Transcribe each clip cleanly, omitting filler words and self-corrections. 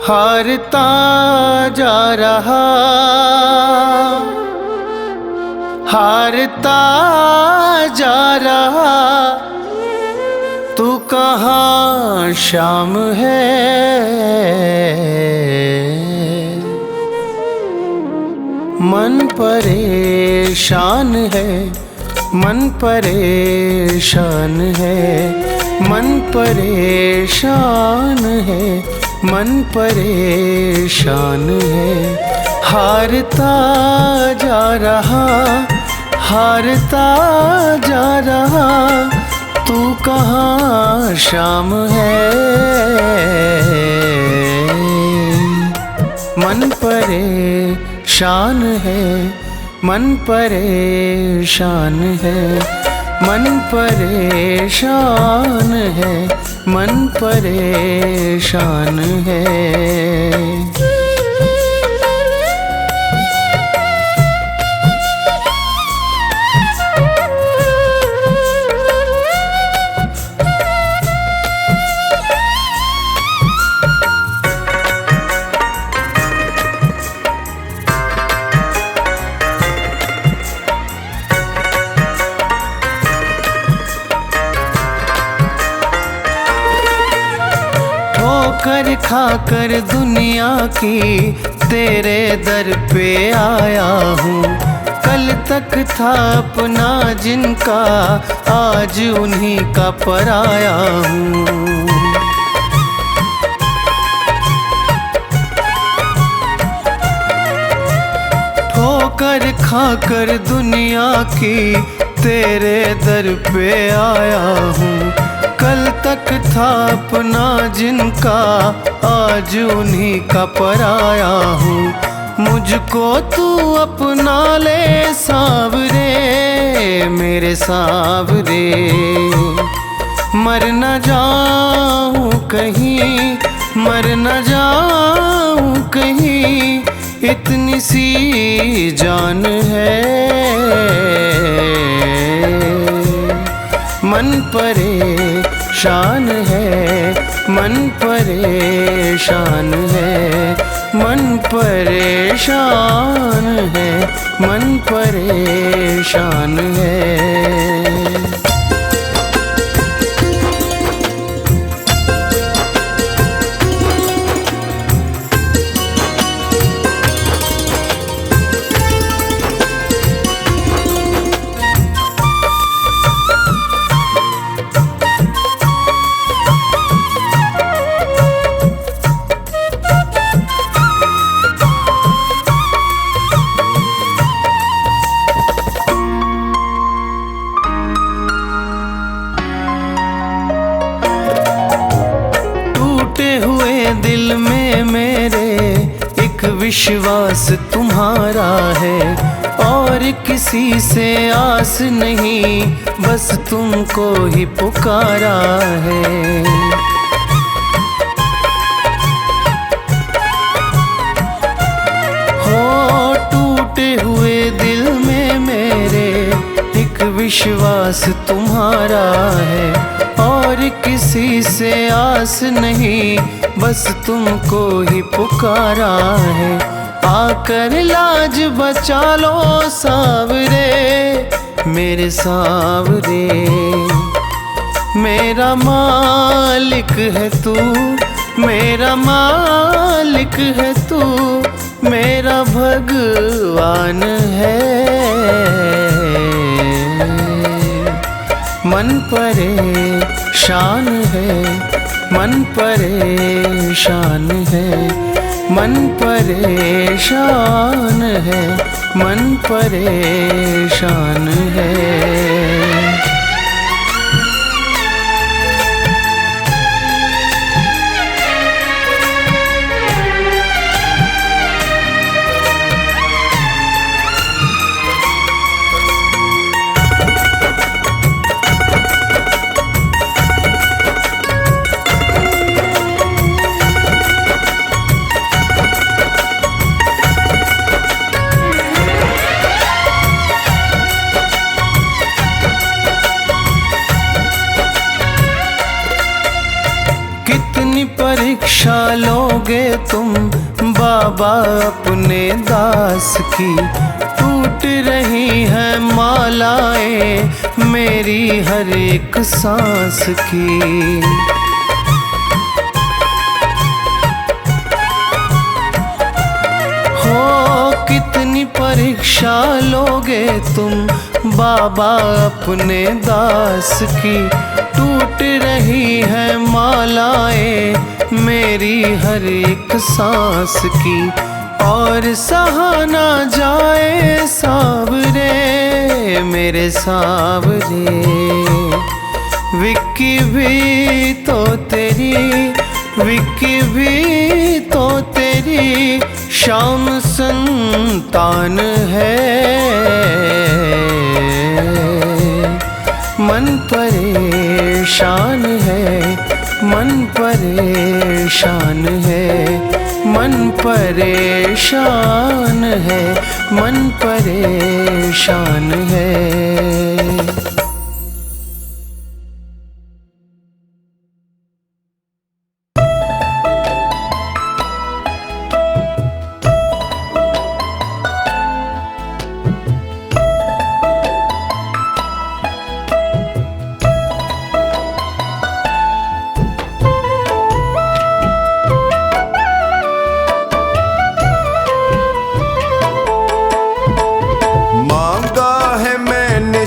हारता जा रहा, हारता जा रहा, तू कहाँ शाम है। मन परेशान है, मन परेशान है, मन परेशान है, मन परेशान है। हारता जा रहा, हारता जा रहा, तू कहाँ शाम है। मन परेशान है, मन परेशान है, मन परेशान है, मन परेशान है। ठोकर खाकर दुनिया की तेरे दर पे आया हूँ। कल तक था अपना जिनका, आज उन्हीं का पराया हूँ। ठोकर खाकर दुनिया की तेरे दर पे आया हूँ। कल तक था अपना जिनका, आज उन्हीं का पराया हूँ। मुझको तू अपना ले सावरे, मेरे सावरे। मर न जाऊँ कहीं, मर न जाऊँ कहीं, इतनी सी जान है। मन परेशान है, मन परेशान है, मन परेशान है, मन परेशान है। दिल में मेरे एक विश्वास तुम्हारा है, और किसी से आस नहीं, बस तुमको ही पुकारा है। हो टूटे हुए दिल में मेरे एक विश्वास तुम्हारा है, और किसी से आस नहीं, बस तुमको ही पुकारा है। आकर लाज बचा लो सावरे, मेरे सावरे। मेरा मालिक है तू, मेरा मालिक है तू, मेरा भगवान है। मन परेशान है, मन परेशान है, मन परेशान है, मन परेशान है। परीक्षा लोगे तुम बाबा अपने दास की। टूट रही है मालाएं मेरी हर एक सांस की। कितनी परीक्षा लोगे तुम बाबा अपने दास की। टूट रही है मालाएं मेरी हर एक सांस की। और सहा ना जाए सावरे मेरे सावरे, विक्की भी तो तेरी, विक्की भी तो तेरी शाम संतान है। मन परेशान है, मन परेशान है, मन परेशान है, मन परेशान है।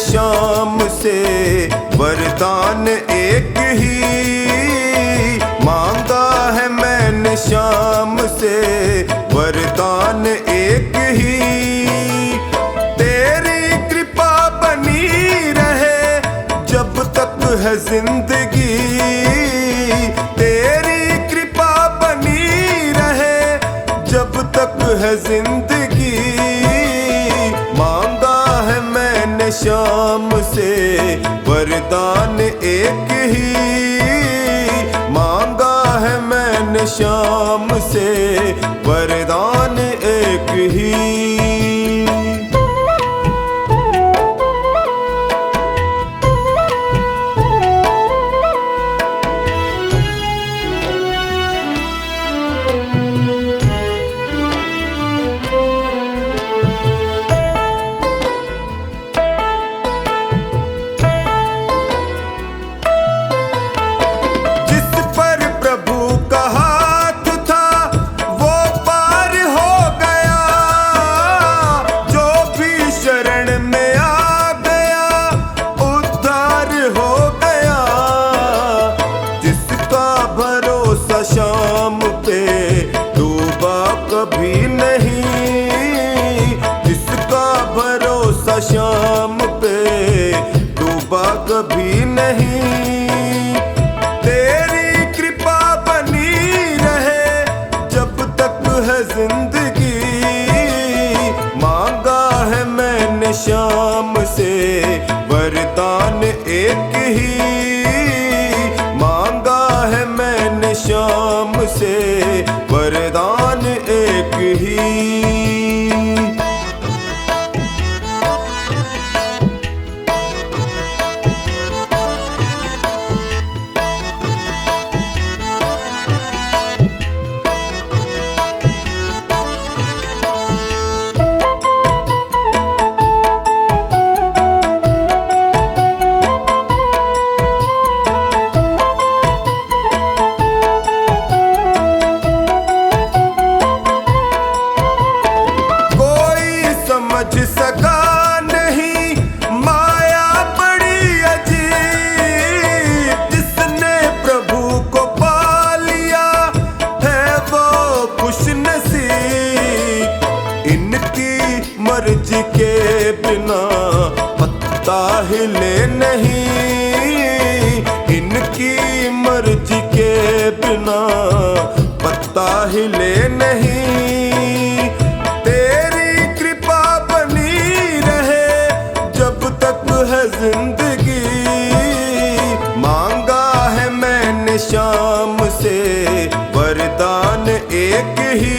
शाम से वरदान एक ही मांगा है मैंने, शाम से वरदान एक ही। तेरी कृपा बनी रहे जब तक है जिंदगी, तेरी कृपा बनी रहे जब तक है जिंदगी। मांगा है मैंने शाम से वरदान एक ही, मांगा है मैंने शाम से वरदान एक ही। शाम पे डूबा कभी नहीं, जिसका भरोसा शाम पे डूबा कभी नहीं। तेरी कृपा बनी रहे जब तक है जिंदगी। मांगा है मैंने शाम से वरदान एक ही, मांगा है मैंने शाम से वरदान एक ही। समझ सका नहीं माया बड़ी अजीब, जिसने प्रभु को पा लिया है वो खुश नसीब। इनकी मर्जी के बिना पत्ता हिले नहीं, इनकी मर्जी के बिना पत्ता हिले नहीं। जिंदगी मांगा है मैंने शाम से वरदान एक ही,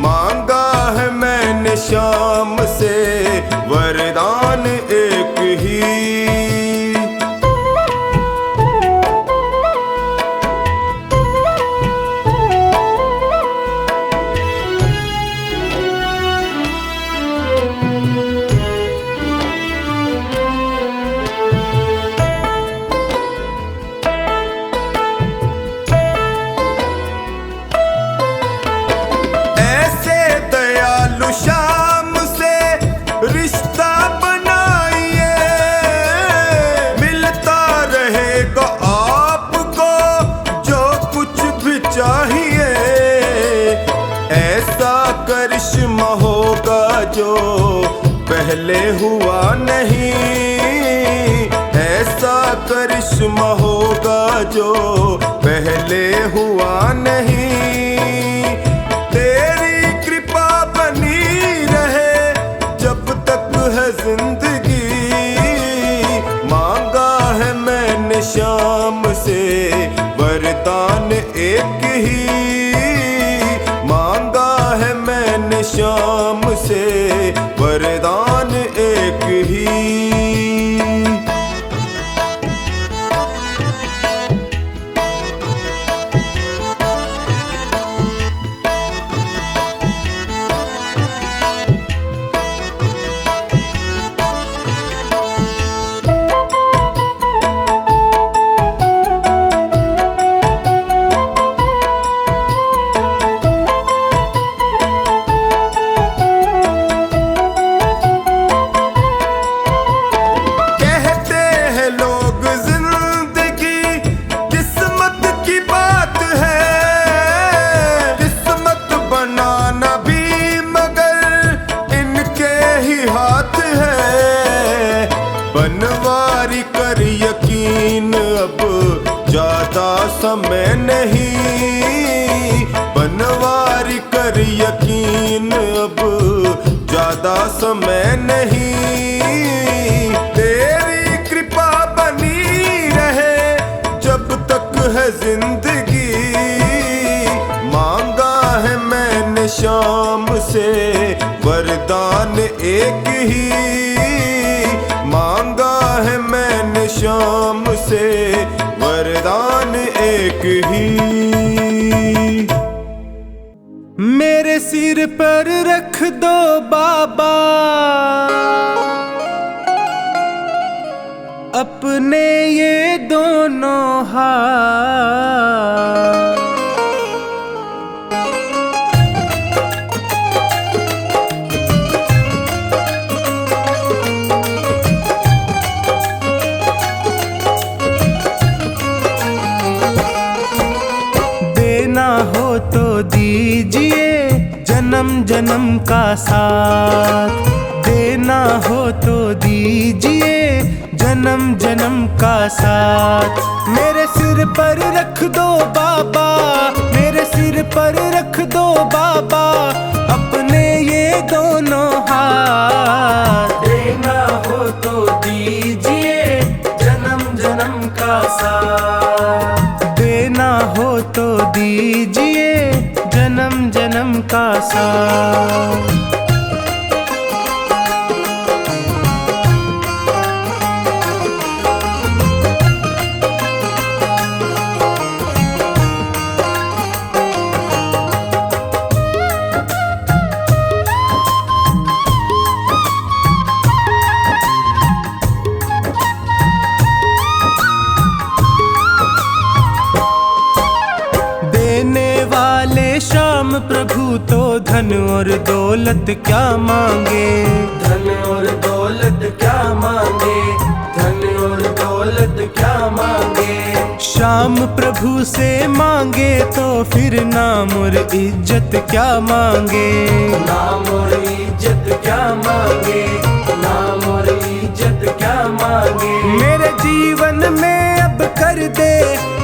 मांगा है मैंने शाम से वरदान एक ही। पहले हुआ नहीं। ऐसा करिश्मा होगा जो पहले हुआ नहीं। तेरी कृपा बनी रहे जब तक है जिंदगी। मांगा है मैंने शाम से वरदान एक ही। मांगा है मैंने शाम से वरदान एक ही। बनवारी कर यकीन अब ज्यादा समय नहीं। बनवारी कर यकीन अब ज्यादा समय नहीं। तेरी कृपा बनी रहे जब तक है जिंदगी। मांगा है मैंने शाम से वरदान एक ही। मांगा है मैंने शाम से वरदान एक ही। मेरे सिर पर रख दो बाबा अपने ये दोनों हाथ। देना हो तो दीजिए जन्म जन्म का साथ। देना हो तो दीजिए जन्म जन्म का साथ। मेरे सिर पर रख दो बाबा, मेरे सिर पर रख दो बाबा अपने ये दोनों हाथ। देना हो तो दीजिए जन्म जन्म का साथ। देना हो तो दीजिए जन्म जन्म का साथ। श्याम प्रभु तो धन और दौलत क्या मांगे। धन और दौलत क्या मांगे। धन और दौलत क्या मांगे। श्याम प्रभु से मांगे तो फिर नाम और इज्जत क्या मांगे। नाम और इज्जत क्या मांगे। नाम और इज्जत क्या मांगे। मेरे जीवन में अब कर दे,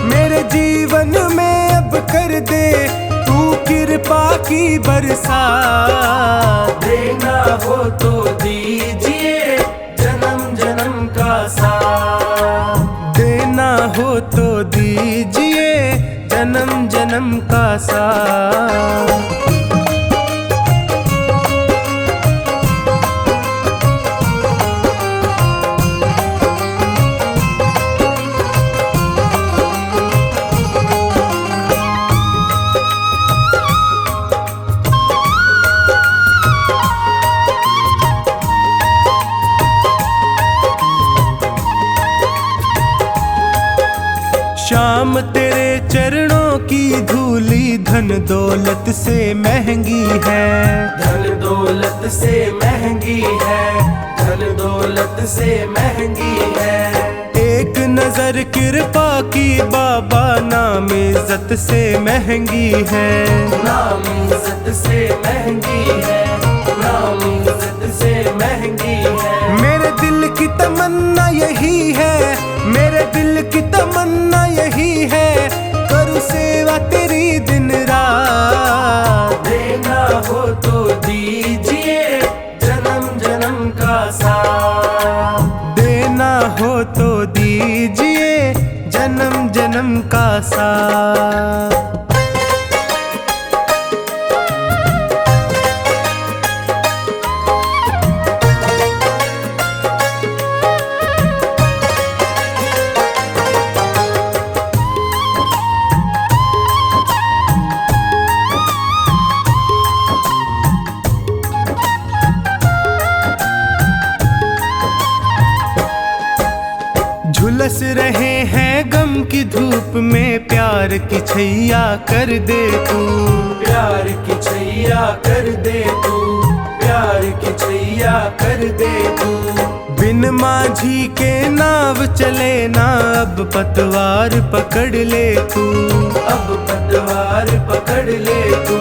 मेरे जीवन में अब कर दे कृपा की बरसात। देना हो तो दीजिए जन्म जन्म का साथ। देना हो तो दीजिए जन्म जन्म का साथ। श्याम तेरे चरणों की धूली धन दौलत से महंगी है। धन दौलत से महंगी है। धन दौलत से महंगी है। एक नजर कृपा की बाबा नाम इज्जत से महंगी है। नाम इज्जत से महंगी है। नाम इज्जत से महंगी की तमन्ना यही है, मेरे दिल की तमन्ना यही है, करूँ सेवा तेरी दिन रात। देना हो तो दीजिए जन्म जन्म का साथ, देना हो तो दीजिए जन्म जन्म का साथ। झुलस रहे हैं गम की धूप में, प्यार की छैया कर दे तू, प्यार की छैया कर दे तू, प्यार की छैया कर दे तू। बिन माझी के नाव चले ना, अब पतवार पकड़ ले तू, अब पतवार पकड़ ले तू,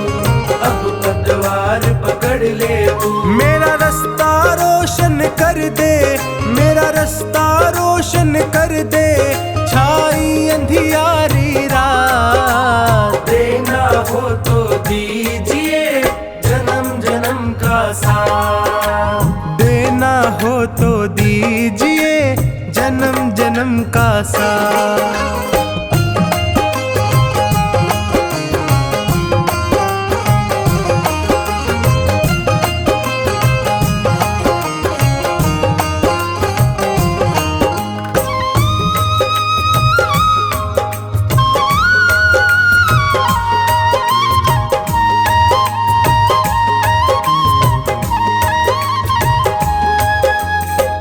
अब पतवार पकड़ ले तू। मेरा रास्ता रोशन कर दे, मेरा रास्ता रोशन कर दे, छाई अंधियारी रात। देना हो तो दीजिए जन्म जन्म का साथ, देना हो तो दीजिए जन्म जन्म का साथ।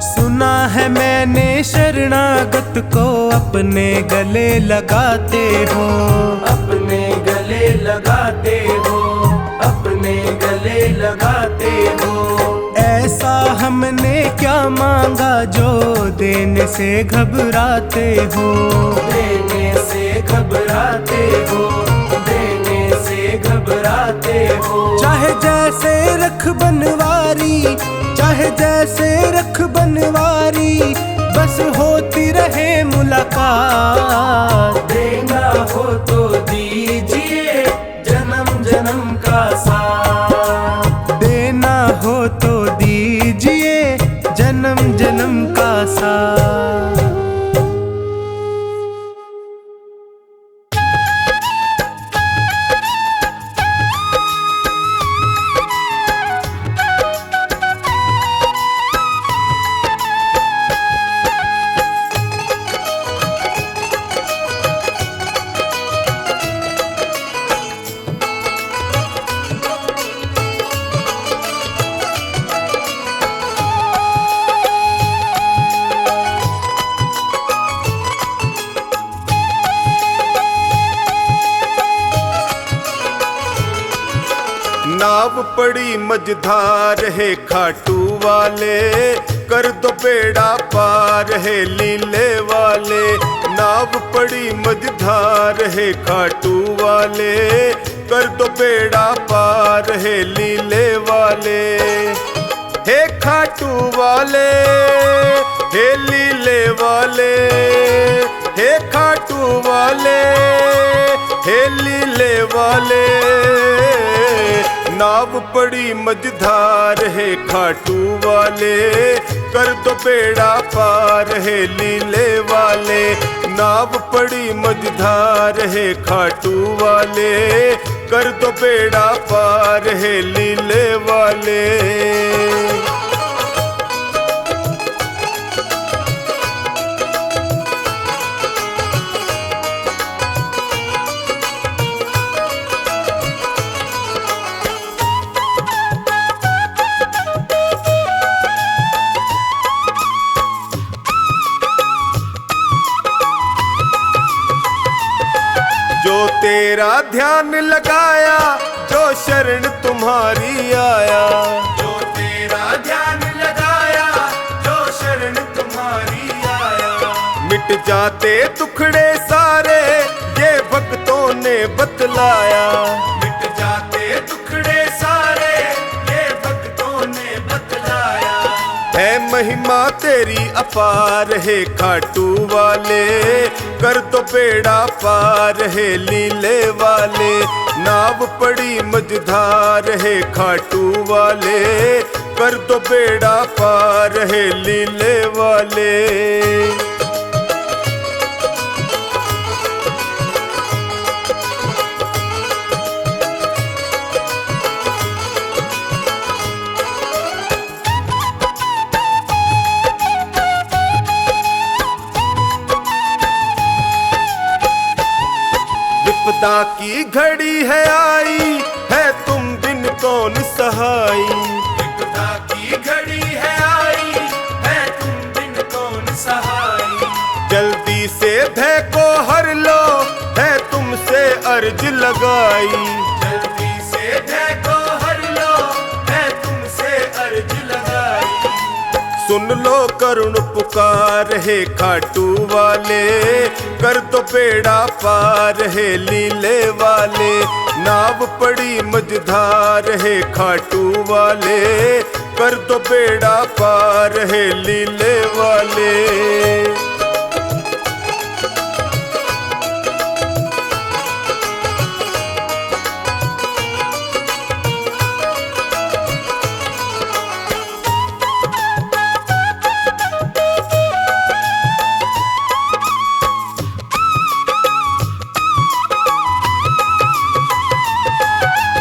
सुना है मैंने शरणागत को अपने गले लगाते हो, अपने गले लगाते हो, अपने गले लगाते हो। ऐसा हमने क्या मांगा जो देने से घबराते हो, देने से घबराते हो, देने से घबराते हो। चाहे जैसे रख बनवारी, चाहे जैसे रख बनवारी, बस होती रहे मुलाकात। देना हो तो दीजिए जन्म जन्म का साथ, देना हो तो दीजिए जन्म जन्म का साथ। नाव पड़ी मझधार है खाटू वाले, कर दो बेड़ा पार है लीले वाले। नाव पड़ी मझधार है खाटू वाले, कर दो बेड़ा पार है लीले वाले। हे खाटू वाले, हे लीले वाले, हे खाटू वाले, हे लीले वाले। नाव पड़ी मझधार है खाटू वाले, कर दो बेड़ा पार है लीले वाले। नाव पड़ी मझधार है खाटू वाले, कर दो बेड़ा पार है लीले वाले। जो तेरा ध्यान लगाया, जो शरण तुम्हारी आया, जो तेरा ध्यान लगाया, जो शरण तुम्हारी आया। मिट जाते दुखड़े सारे, ये भक्तों ने बतलाया। मिट जाते दुखड़े सारे, ये भक्तों ने बतलाया। है महिमा तेरी अपार है खाटू वाले, कर दो बेड़ा पार है लीले वाले। नाव पड़ी मझधार है खाटू वाले, कर दो बेड़ा पार है लीले वाले। विपदा की घड़ी है आई, है तुम बिन कौन सहाई। विपदा की घड़ी है आई, है तुम बिन कौन सहाई। जल्दी से भय को हर लो, है तुमसे अर्ज लगाई। जल्दी से भय को हर लो, है तुमसे अर्ज लगाई। सुन लो करुण पुकार है खाटू वाले, कर दो बेड़ा पार है लीले वाले। नाव पड़ी मझधार है खाटू वाले, कर दो बेड़ा पार है लीले वाले।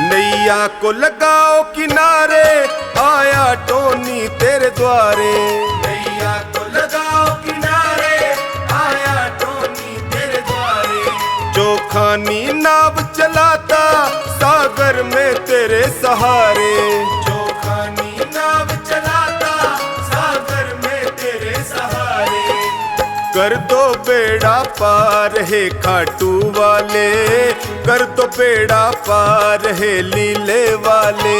नैया को लगाओ किनारे, आया टोनी तेरे द्वारे। नैया को लगाओ किनारे, आया टोनी तेरे द्वारे। चोखानी नाव चलाता, सागर में तेरे सहारे। चोखानी नाव चलाता, सागर में तेरे सहारे। कर दो बेड़ा पार है खाटू वाले, कर दो बेड़ा पार है लीले वाले।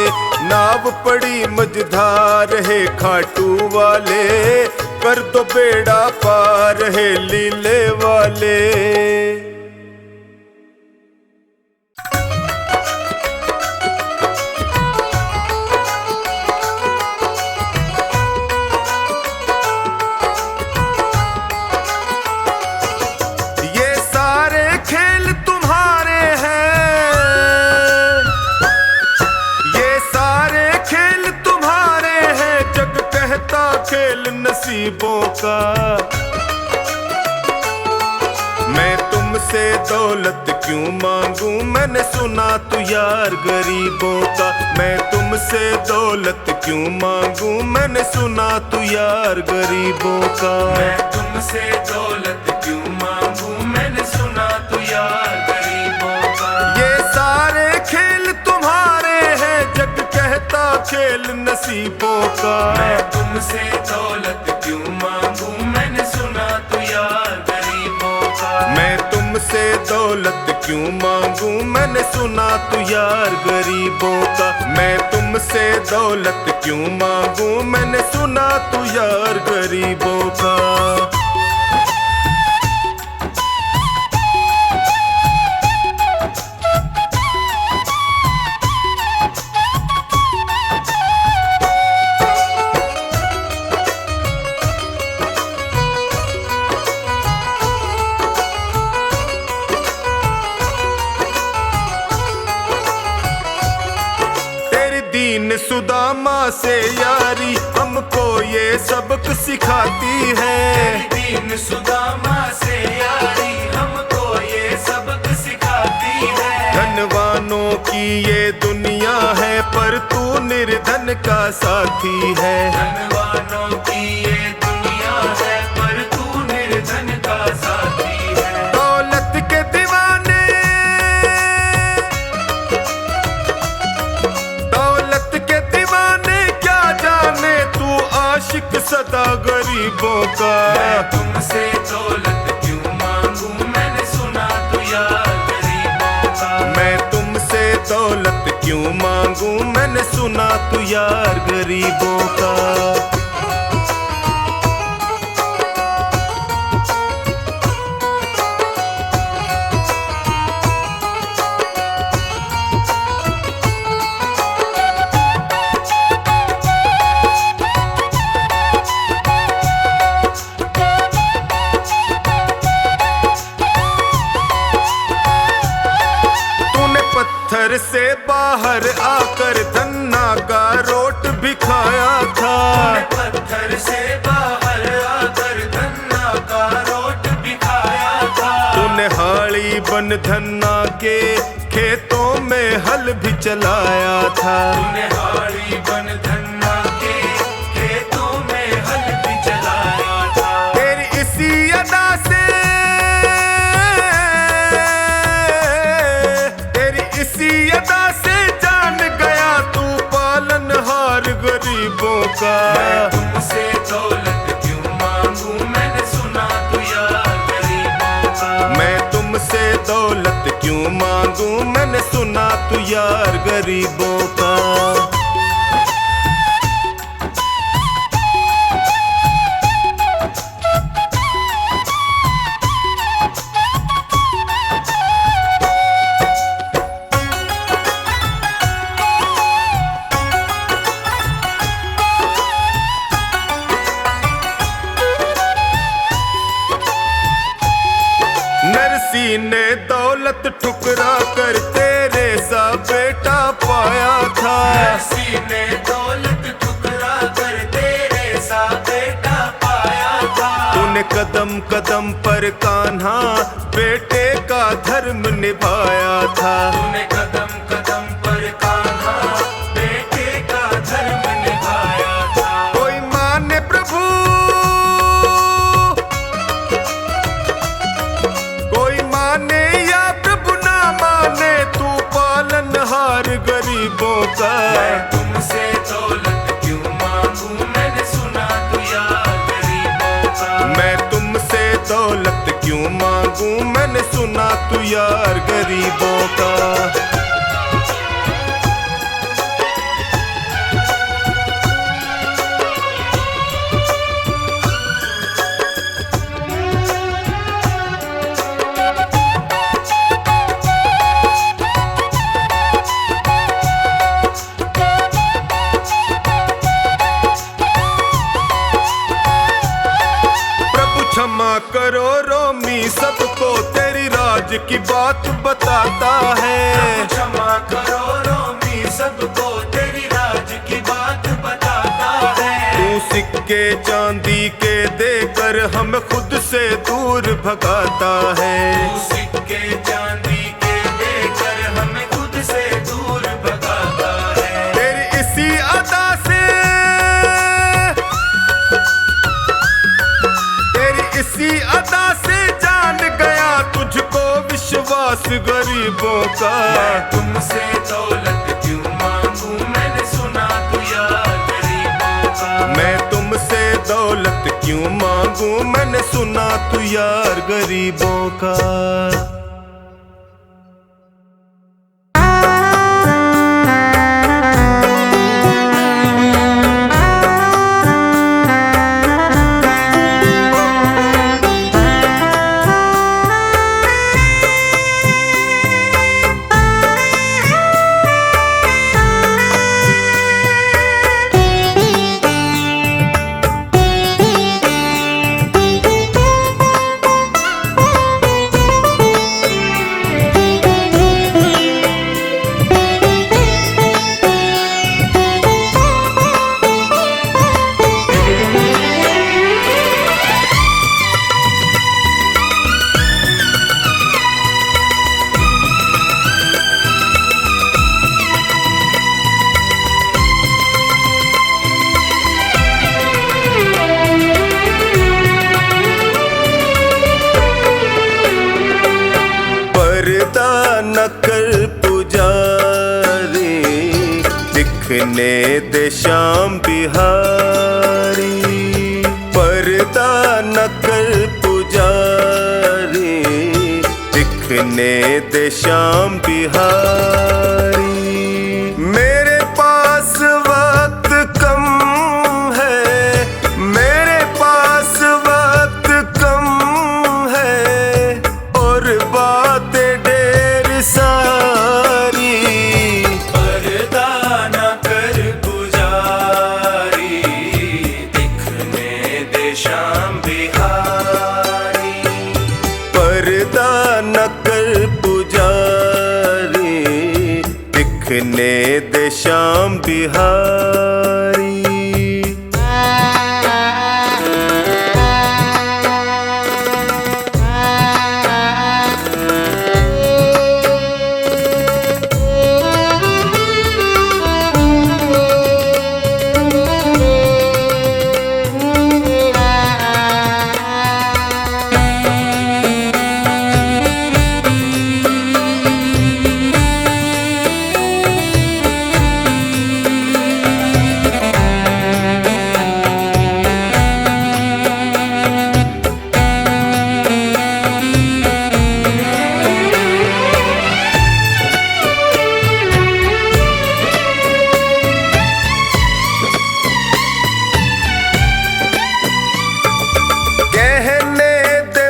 नाव पड़ी मझधार है खाटू वाले, कर दो बेड़ा पार है लीले वाले। खेल नसीबों का, मैं तुमसे दौलत क्यों मांगूं, मैंने सुना तू यार गरीबों का। मैं तुमसे दौलत क्यों मांगूं, मैंने सुना तू यार गरीबों का। मैं तुमसे दौलत क्यों मांगूं, मैंने सुना तू यार गरीबों का। ये सारे खेल तुम्हारे हैं, जग कहता खेल नसीबों का। मैं तुमसे दौलत क्यों मांगूं, मैंने सुना तू यार गरीबों का। मैं तुमसे दौलत क्यों मांगूं, मैंने सुना तू यार गरीबों का। मैं तुमसे दौलत क्यों मांगूं, मैंने सुना तू यार गरीबों का। दीन सुदामा से यारी हमको ये सबक सिखाती है। दीन सुदामा से यारी हमको ये सबक सिखाती है। धनवानों की ये दुनिया है, पर तू निर्धन का साथी है। धनवानों की ये दुनिया है, पर तू निर्धन का साथी है। दौलत के दीवाने, दौलत के दीवाने क्या जाने, तू आशिक सदा गरीबों का। मैं तुमसे दौलत क्यों मांगूं, मैंने सुना तू यार गरीबों का। मैं तुमसे दौलत क्यों मांगूं, मैंने सुना तू यार गरीबों का। से बाहर आकर धन्ना का रोट भी खाया था। पत्थर से बाहर आकर धन्ना का रोट भी खाया था। तूने हाड़ी बन धन्ना के खेतों में हल भी चलाया था। तूने हाड़ी बन धन्ना के खेतों में हल भी चलाया था। तेरी इसी अदा से, तेरी इसी अदा से जान गया तू पालनहार गरीबों का। मैं तुमसे दौलत क्यों मांगू, मैंने सुना तू यार गरीबों का। मैं तुमसे दौलत क्यों मांगू, मैंने सुना तू यार गरीबों का। नरसी ने दौलत ठुकरा कर तेरे सा बेटा पाया था। नरसी ने दौलत ठुकरा कर तेरे सा बेटा पाया था। तूने कदम कदम पर कान्हा बेटे का धर्म निभाया था। तूने कदम कदम पर कान्हा बेटे का धर्म निभाया था। कोई माने प्रभु, कोई माने या प्रभु ना माने, तू पालनहार गरीबों का। मैं तुमसे दौलत क्यों मांगू, मैंने सुना तू यार गरीबों का। मैं तुमसे दौलत क्यों मांगू, मैंने सुना तू यार गरीबों का। क्षमा करो रोमी सबको, तेरी राज की बात बताता है। क्षमा करो रोमी सबको, तेरी राज की बात बताता है। तू सिक्के चांदी के देकर हम खुद से दूर भगाता है। तू सिक्के चांदी के देकर हमें खुद से दूर भगाता है। तेरी इसी अदा से, तेरी इसी अदा से जान गया तुझको विश्वास गरीबों का। मैं तुमसे दौलत क्यों मांगू, मैंने सुना तू यार गरीबों का। मैं तुमसे दौलत क्यों मांगू, मैंने सुना तू यार गरीबों का। दिखने दे श्याम बिहारी, पर्दा न कर पुजारी, दिखने दे श्याम बिहारी। मेरे पास वक्त कम है, मेरे पास वक्त कम है, और बातें ढेर सारी। पर्दा न कर पुजारी, दिखने दे श्याम बिहारी। पर्दा न कर पुजारी, दिखने दे श्याम बिहारी।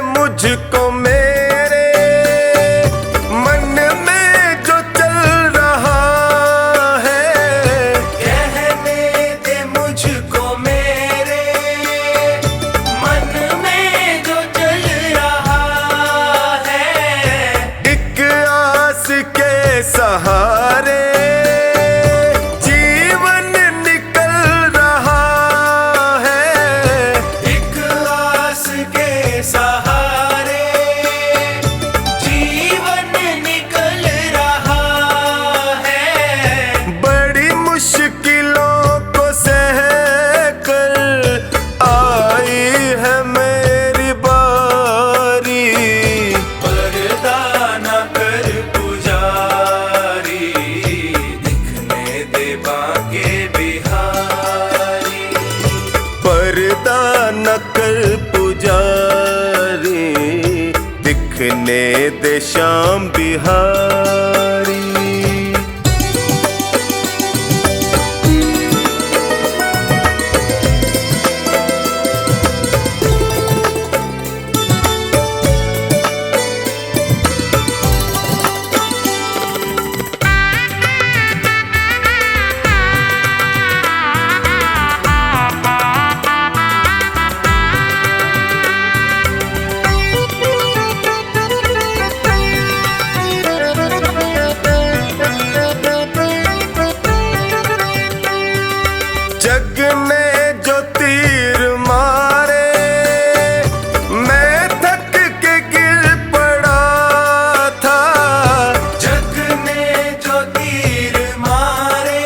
मुझको मेरे मन में जो चल रहा है, कहने दे मुझको मेरे मन में जो चल रहा है। एक आस के सहारे जीवन निकल रहा है। एक आस के सहारे मुश्किलों को सह कर आई है मेरी बारी। पर्दा न कर पुजारी, दिखने दे बांके बिहारी। पर्दा न कर पुजारी, दिखने दे श्याम बिहारी। जग ने जो तीर मारे मैं थक के गिर पड़ा था। जग ने जो तीर मारे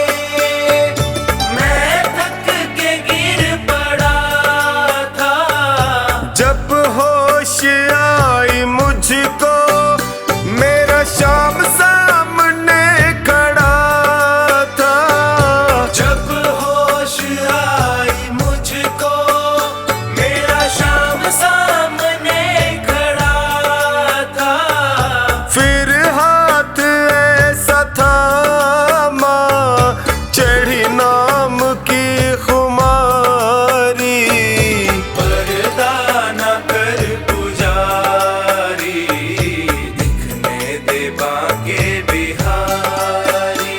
मैं थक के गिर पड़ा था। जब होश आई मुझको मेरा श्याम सामने खड़ा था। जब होश आई मुझको मेरा श्याम सामने खड़ा था। फिर हाथ ऐसा थामा चढ़ी नाम की खुमारी। पर्दा न कर पुजारी, दिखने दे बांके बिहारी।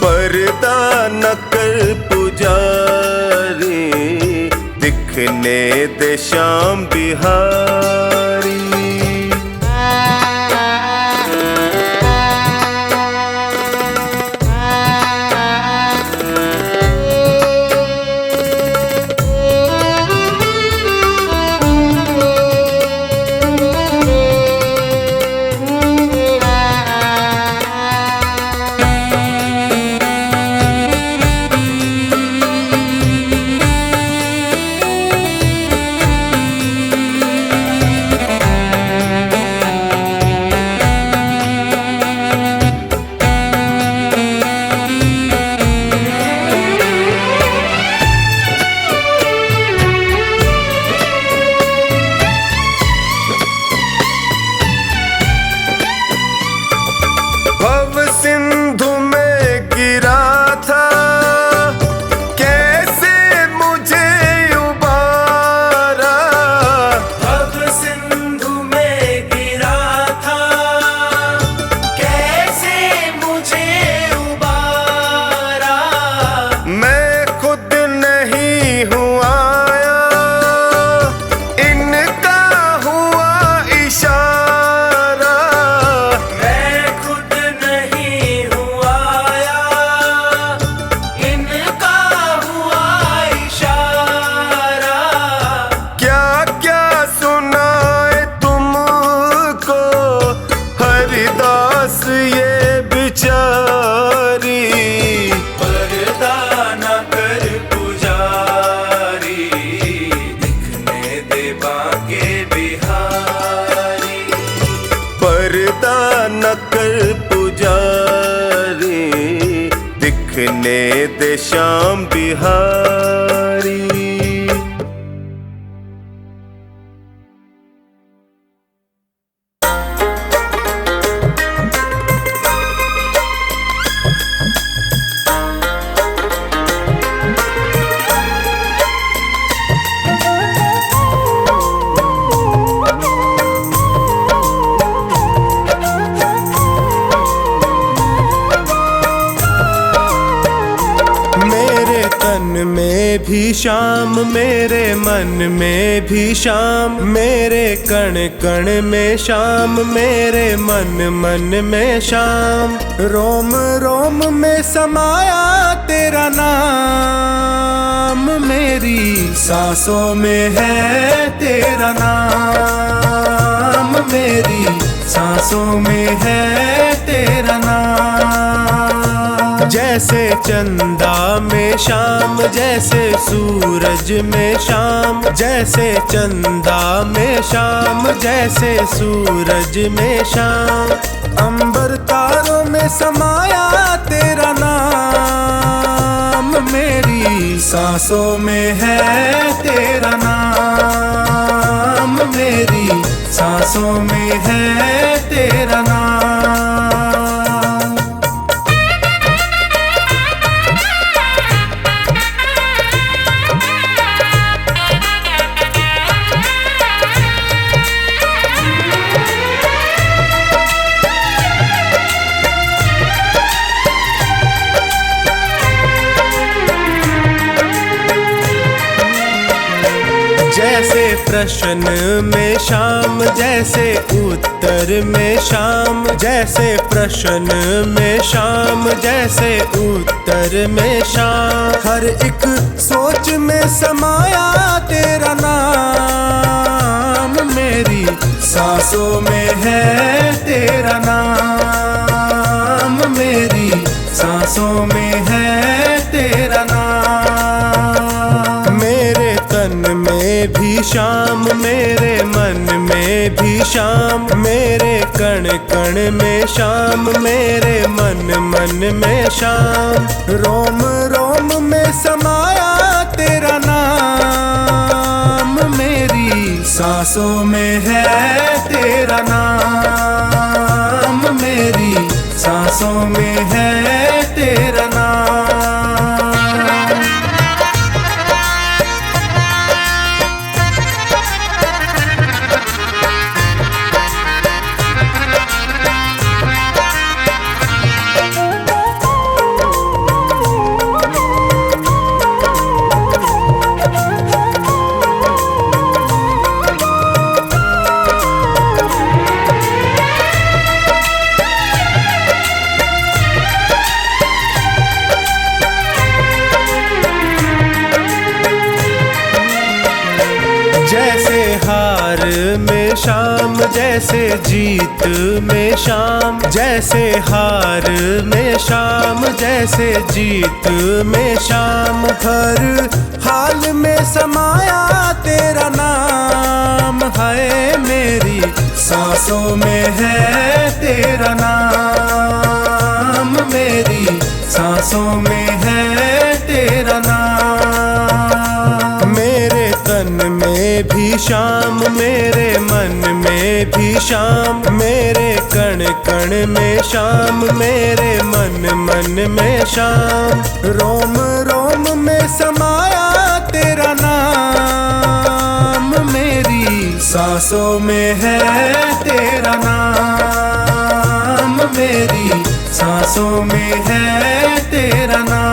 पर्दा न कर पुजारी, दिखने दे श्याम बिहारी। जीने दे श्याम बिहारी। में भी शाम, मेरे मन में भी शाम, मेरे कण कण में शाम, मेरे मन मन में शाम। रोम रोम में समाया तेरा नाम, मेरी सांसों में है तेरा नाम, मेरी सांसों में है तेरा नाम। जैसे चंदा में शाम, जैसे सूरज में शाम, जैसे चंदा में शाम, जैसे सूरज में शाम। अंबर तारों में समाया तेरा नाम, मेरी सांसों में है तेरा नाम, मेरी सांसों में है तेरा नाम। जैसे प्रश्न में शाम, जैसे उत्तर में शाम, जैसे प्रश्न में शाम, जैसे उत्तर में शाम। हर एक सोच में समाया तेरा नाम, मेरी सांसों में है तेरा नाम, मेरी सांसों में है तेरा नाम। मेरे तन में भी शाम, मेरे मन में भी शाम, मेरे कण कण में शाम, मेरे मन मन में शाम। रोम रोम में समाया तेरा नाम, मेरी सांसों में है तेरा नाम, मेरी सांसों में है तेरा नाम। जैसे हार में शाम, जैसे जीत में शाम, जैसे हार में शाम, जैसे जीत में शाम। हर हाल में समाया तेरा नाम है, मेरी सांसों में है तेरा नाम, मेरी सांसों में है तेरा नाम। मेरे तन में भी शाम, मेरे मन में भी शाम, मेरे कण कण में शाम, मेरे मन मन में शाम। रोम रोम में समाया तेरा नाम, मेरी सांसों में है तेरा नाम, मेरी सांसों में है तेरा नाम।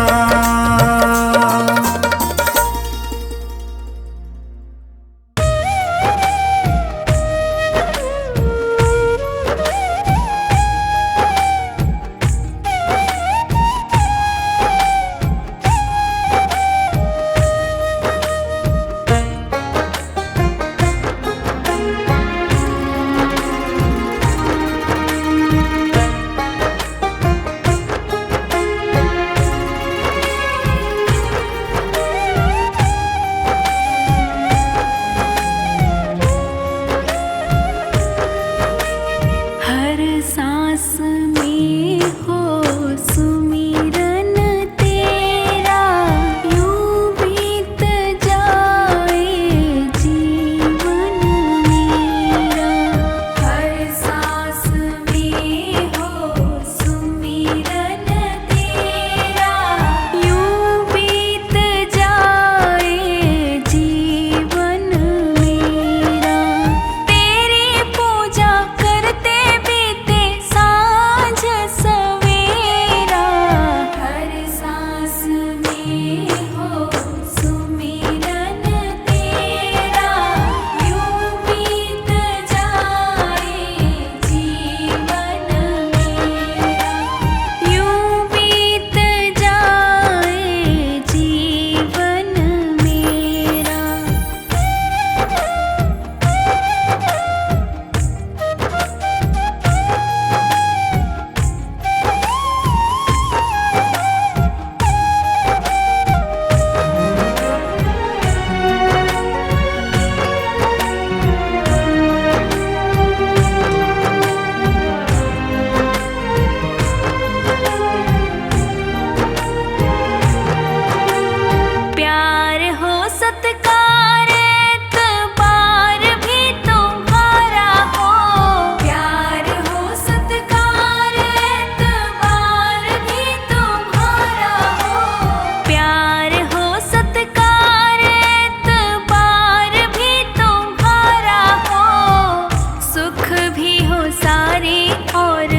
हो सारे और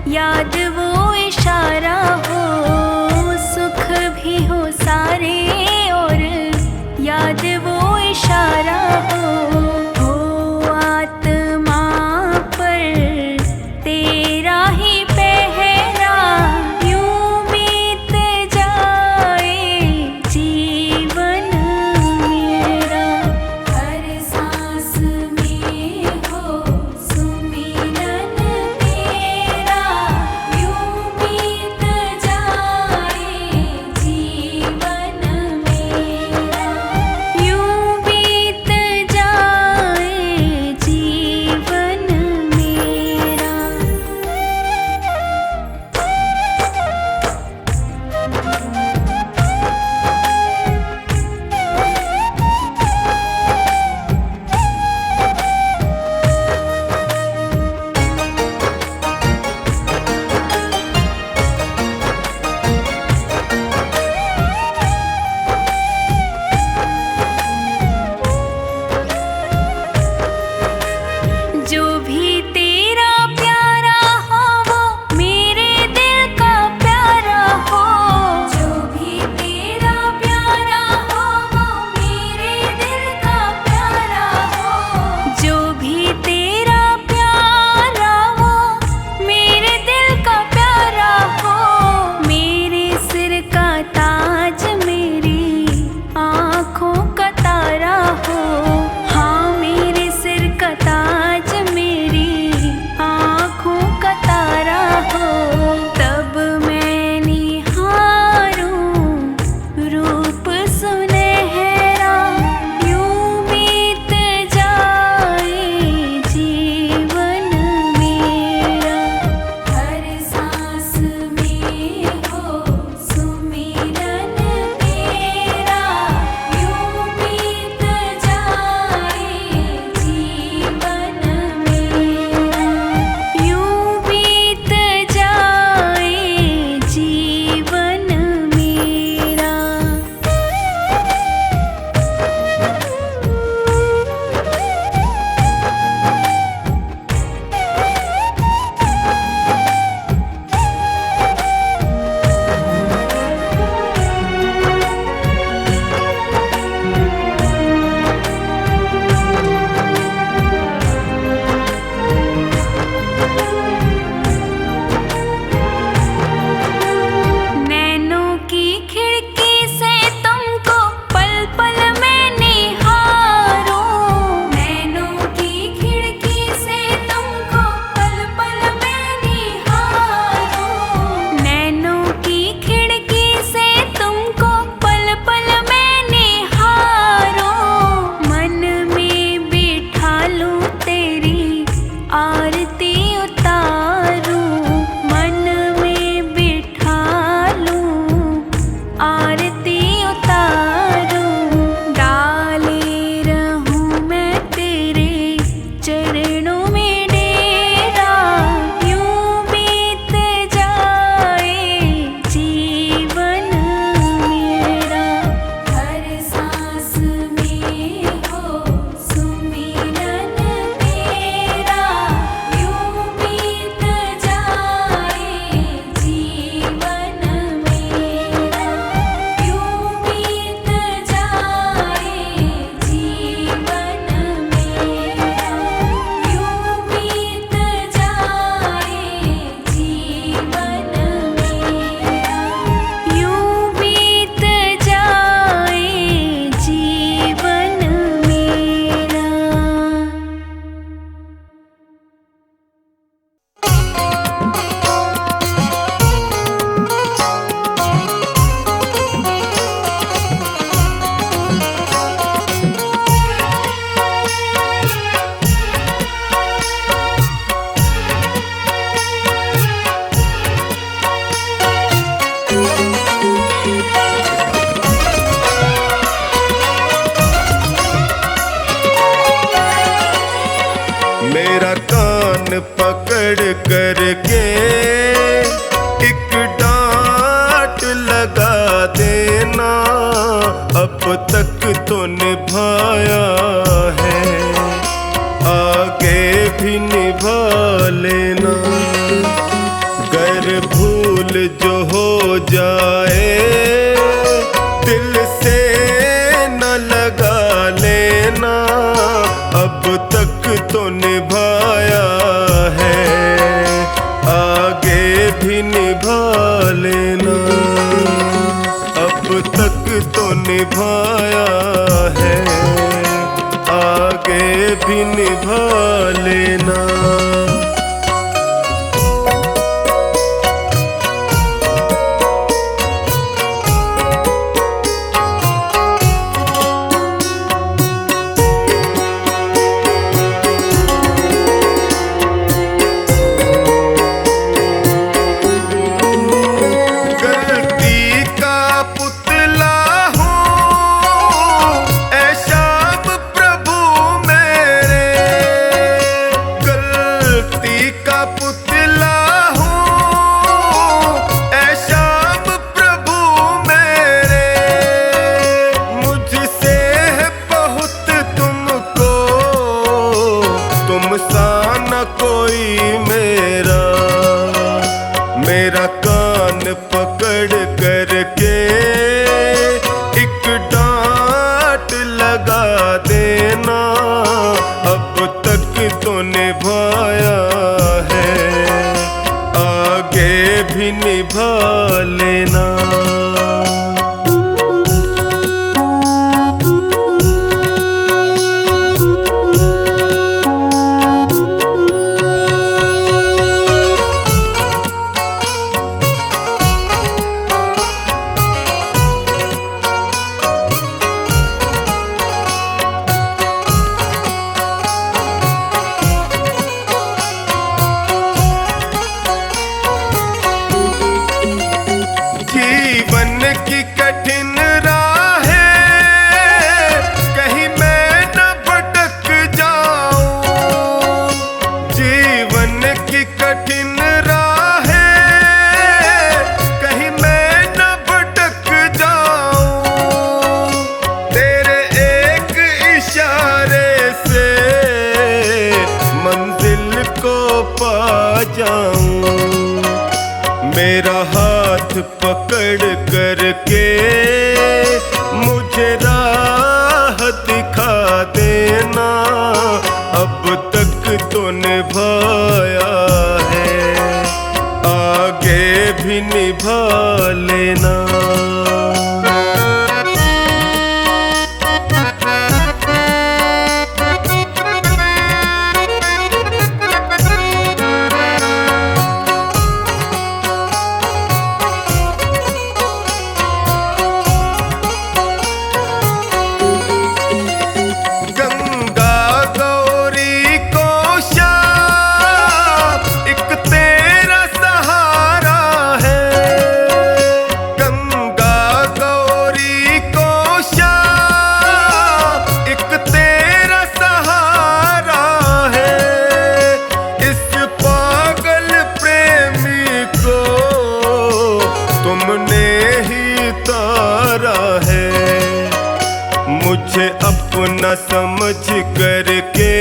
याद वो इशारा हो, सुख भी हो सारे और याद वो इशारा हो आत्मा पर तेरा ही पहरा, यूं बीत जाए जीवन मेरा। हर सांस में हो सुमिरन तेरा, यूं बीत जाए जीवन मेरा, यूं बीत जाए जीवन मेरा। जो भी तेरा प्यारा हो वो मेरे दिल का प्यारा हो, जो भी तेरा प्यारा हो वो मेरे दिल का प्यारा हो, जो भी तेरा प्यारा वो मेरे दिल का प्यारा हो। मेरे सिर का ताज मेरी आँखों का तारा हो, हाँ मेरे सिर का ताज मेरी आँखों का तारा हो। तब मैं निहारूं रूप सुनहरा, यूं बीत जाए जीवन मेरा। हर सांस में हो सुमिरन तेरा, यूं बीत जाए जीवन मेरा, यूं बीत जाए जीवन मेरा। नैनों की खिड़की से तुमको पल पल मैं निहारूं, नैनों की खिड़की से तुमको पल पल मैं निहारूं, नैनों की खिड़की से तुमको पल पल मैं निहारूं। मन में बिठा लूं तेरी आरती उतारूं, मन में बिठा लूं आरती उतारूं। डाले रहूं मैं तेरे चरणों में डेरा, यूं बीत जाए जीवन मेरा। हर सांस में हो सुमिरन तेरा, यूं बीत जाए जीवन मेरा, यूं बीत जाए जीवन मेरा, यूं बीत जाए जीवन मेरा, यूं बीत जाए जीवन मेरा। मेरा कान पकड़ करके एक डांट लगा देना, अब तक तो निभाया है आगे भी निभा लेना। गर भूल जो हो जाए दिल से न लगा लेना। अब तक तो निभाया है, आगे भी निभा लेना। अब तक तो निभाया है, आगे भी निभा लेना। मेरा कान पकड़ करके एक डांट लगा देना। अब तक तो निभाया है, आगे भी निभा लेना। जीवन की कठिन राहें कहीं मैं न भटक जाऊं। जीवन की कठिन राहें कहीं मैं न भटक जाऊं। तेरे एक इशारे से मंजिल को पा जाऊं। मेरा हाथ पकड़ करके मुझे राह दिखा देना। अब तक तो निभाया है, आगे भी निभा लेना। मुझे अपना समझ करके